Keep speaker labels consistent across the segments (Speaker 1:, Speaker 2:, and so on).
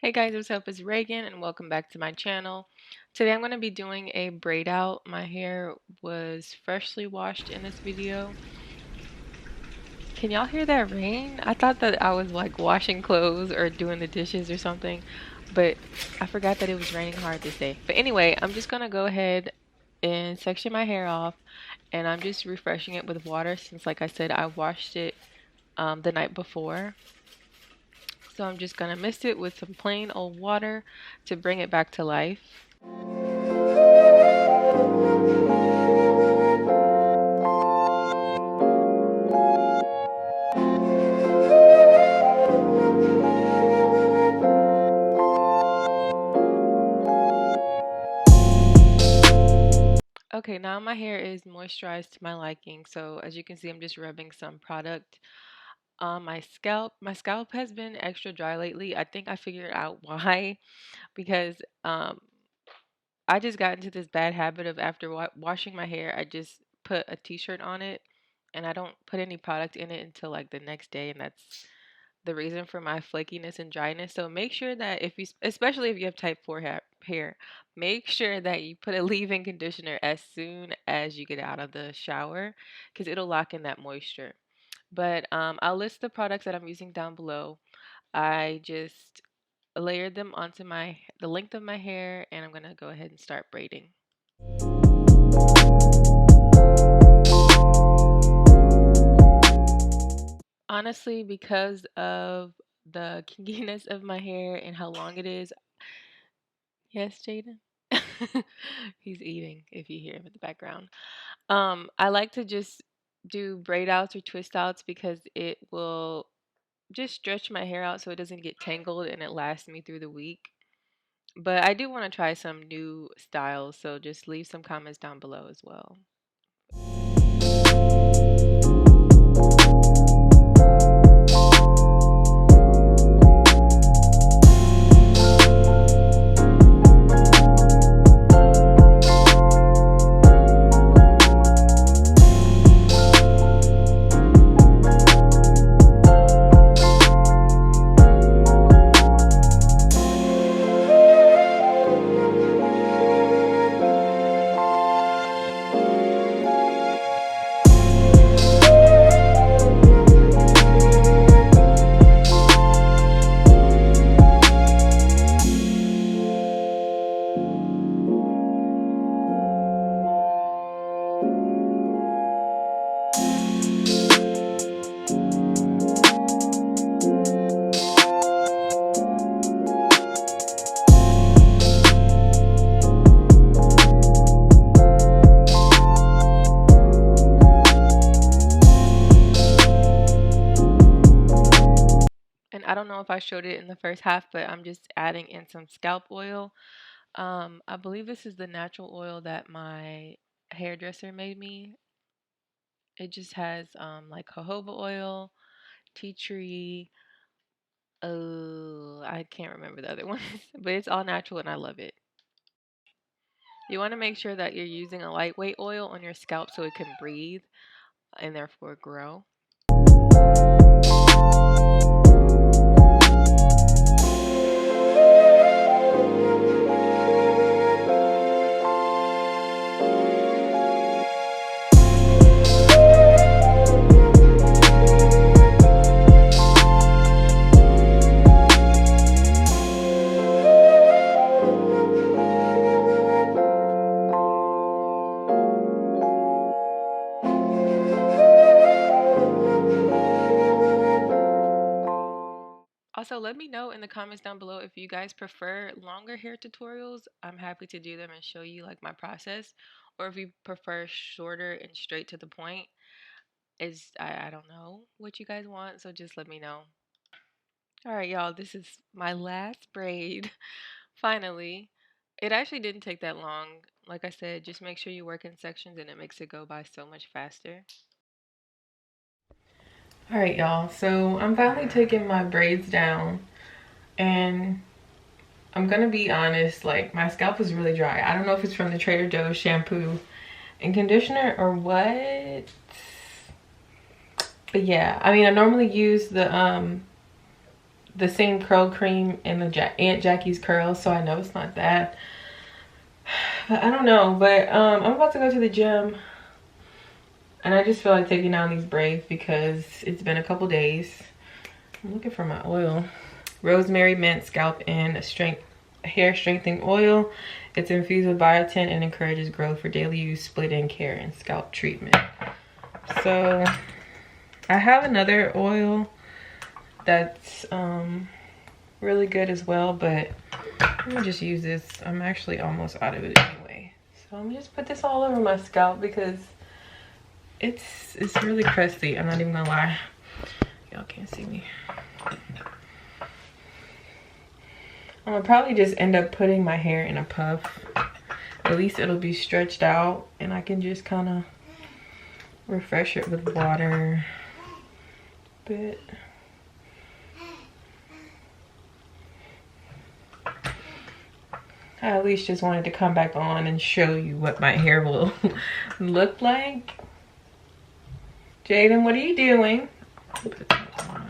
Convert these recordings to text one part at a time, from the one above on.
Speaker 1: Hey guys, what's up? It's Reagan and welcome back to my channel. Today I'm going to be doing a braid out. My hair was freshly washed in this video. Can y'all hear that rain? I thought that I was like washing clothes or doing the dishes or something, but I forgot that it was raining hard this day. But anyway, I'm just going to go ahead and section my hair off, and I'm just refreshing it with water since, like I said, I washed it the night before. So I'm just going to mist it with some plain old water to bring it back to life. Okay, now my hair is moisturized to my liking. So as you can see, I'm just rubbing some product on my scalp. My scalp has been extra dry lately. I think I figured out why because I just got into this bad habit of after washing my hair, I just put a t-shirt on it and I don't put any product in it until like the next day, and that's the reason for my flakiness and dryness. So make sure that if you, especially if you have type 4 hair, make sure that you put a leave-in conditioner as soon as you get out of the shower because it'll lock in that moisture. But I'll list the products that I'm using down below. I just layered them onto the length of my hair, and I'm gonna go ahead and start braiding. Honestly, because of the kinkiness of my hair and how long it is. Yes, Jaden. He's eating if you hear him in the background. I like to just do braid outs or twist outs because it will just stretch my hair out so it doesn't get tangled and it lasts me through the week. But I do want to try some new styles, so just leave some comments down below as well. And I don't know if I showed it in the first half, but I'm just adding in some scalp oil. I believe this is the natural oil that my hairdresser made me. It just has like jojoba oil, tea tree. I can't remember the other ones, but it's all natural and I love it. You want to make sure that you're using a lightweight oil on your scalp so it can breathe and therefore grow. Also, let me know in the comments down below if you guys prefer longer hair tutorials. I'm happy to do them and show you like my process. Or if you prefer shorter and straight to the point. I don't know what you guys want, so just let me know. Alright, y'all, this is my last braid. Finally. It actually didn't take that long. Like I said, just make sure you work in sections and it makes it go by so much faster. Alright, y'all, so I'm finally taking my braids down, and I'm gonna be honest, like my scalp is really dry. I don't know if it's from the Trader Joe's shampoo and conditioner or what. But yeah, I mean I normally use the the same curl cream in the Aunt Jackie's curls, so I know it's not that. But I don't know. But I'm about to go to the gym, and I just feel like taking down these braids because it's been a couple days. I'm looking for my oil. Rosemary mint scalp and hair strengthening oil. It's infused with biotin and encourages growth for daily use, split-in care, and scalp treatment. So I have another oil that's really good as well, but I'm gonna just use this. I'm actually almost out of it anyway. So I'm gonna just put this all over my scalp because it's really crusty. I'm not even gonna lie. Y'all can't see me. I'm gonna probably just end up putting my hair in a puff. At least it'll be stretched out and I can just kind of refresh it with water a bit. I at least just wanted to come back on and show you what my hair will look like. Jaden, what are you doing? Put that on.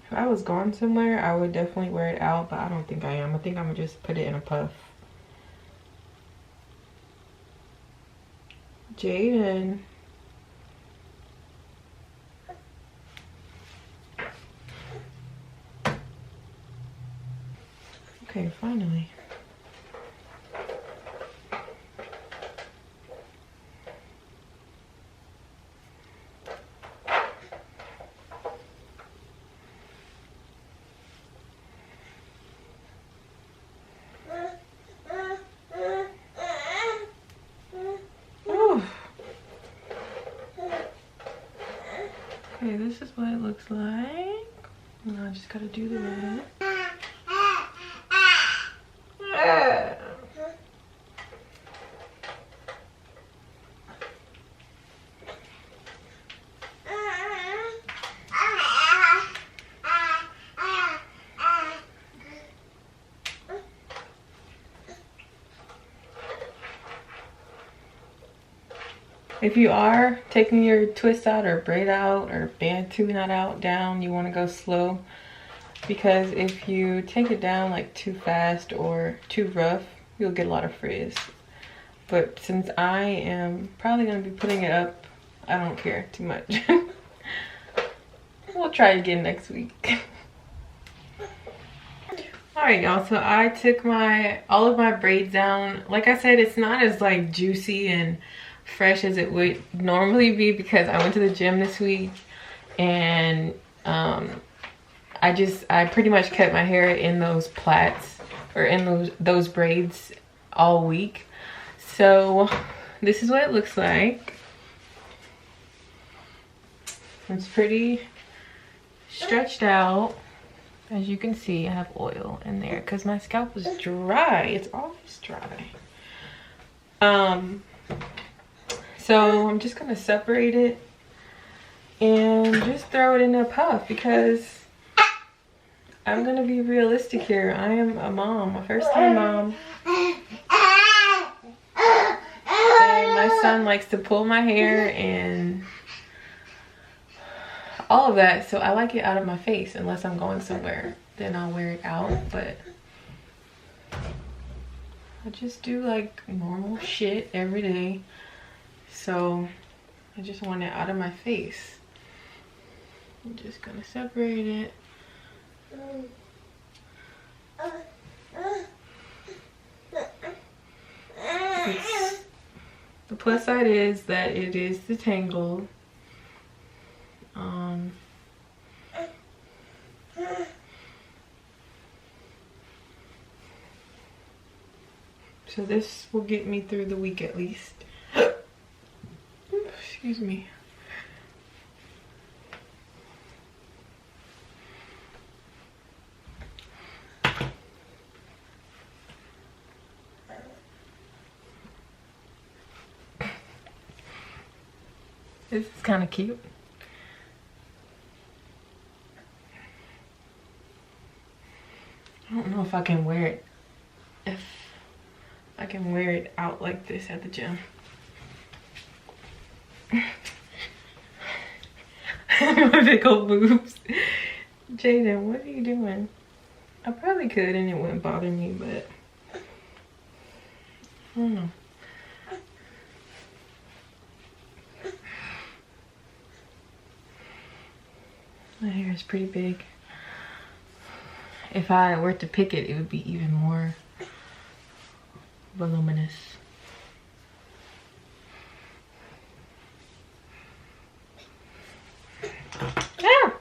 Speaker 1: If I was going somewhere, I would definitely wear it out, but I don't think I am. I think I'm gonna just put it in a puff. Jaden. Okay, finally. Okay, this is what it looks like. Now I just gotta do the red. If you are taking your twist out or braid out or bantu knot out down, you want to go slow, because if you take it down like too fast or too rough, you'll get a lot of frizz. But since I am probably going to be putting it up, I don't care too much. We'll try again next week. Alright y'all, so I took all of my braids down. Like I said, it's not as like juicy and fresh as it would normally be because I went to the gym this week, and I pretty much kept my hair in those plaits or in those braids all week. So this is what it looks like. It's pretty stretched out. As you can see, I have oil in there because my scalp is dry. It's always dry. So I'm just gonna separate it and just throw it in a puff because I'm gonna be realistic here. I am a mom, a first-time mom. And my son likes to pull my hair and all of that, so I like it out of my face. Unless I'm going somewhere, then I'll wear it out, but I just do like normal shit every day. So I just want it out of my face. I'm just gonna separate it. The plus side is that it is detangled. So this will get me through the week at least. Excuse me. This is kind of cute. don't know if I can wear it. If I can wear it out like this at the gym. My big old boobs. Jaden, what are you doing? I probably could and it wouldn't bother me, but I don't know. My hair is pretty big. If I were to pick it, it would be even more voluminous. Ah!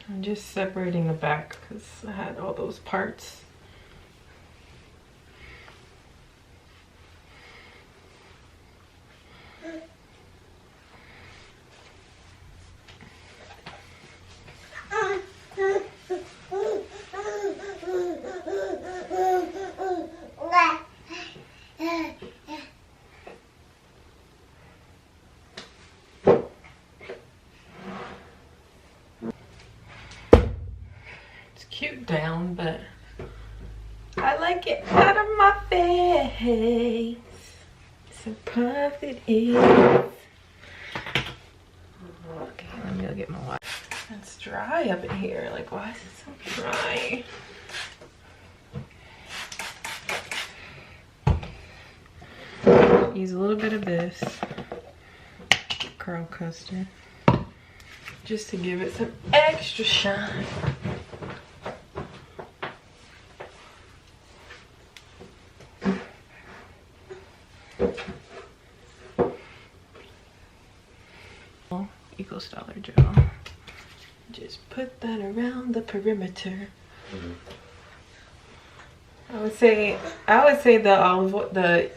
Speaker 1: I'm just separating the back because I had all those parts. Cute down, but I like it out of my face. So puff it is. Okay, let me go get my water. It's dry up in here. Like, why is it so dry? Use a little bit of this curl custard just to give it some extra shine. Ecostyler gel. Just put that around the perimeter. I would say the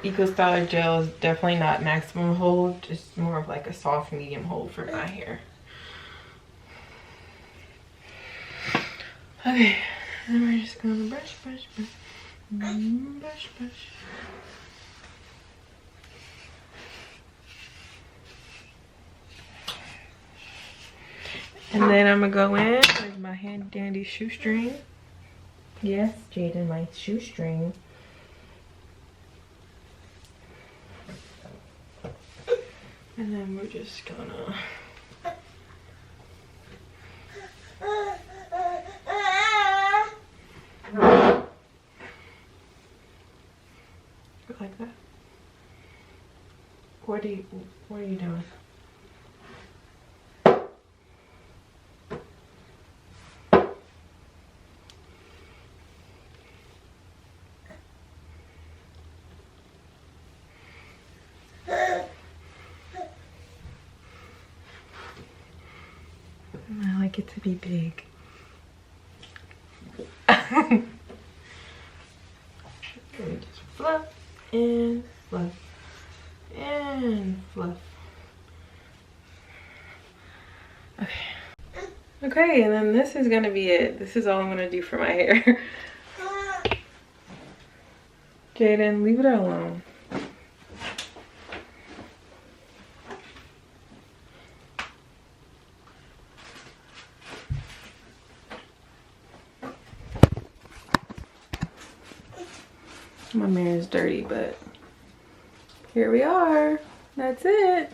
Speaker 1: Ecostyler gel is definitely not maximum hold, just more of like a soft medium hold for my hair. Okay, and we're just gonna brush. And then I'm gonna go in with my handy dandy shoestring. Yes, Jaden, my shoestring. And then we're just gonna like that. What are you doing? I like it to be big. Just fluff and fluff and fluff. Okay, and then this is gonna be it. This is all I'm gonna do for my hair. Jaden, leave it alone. My mirror is dirty, but here we are. That's it.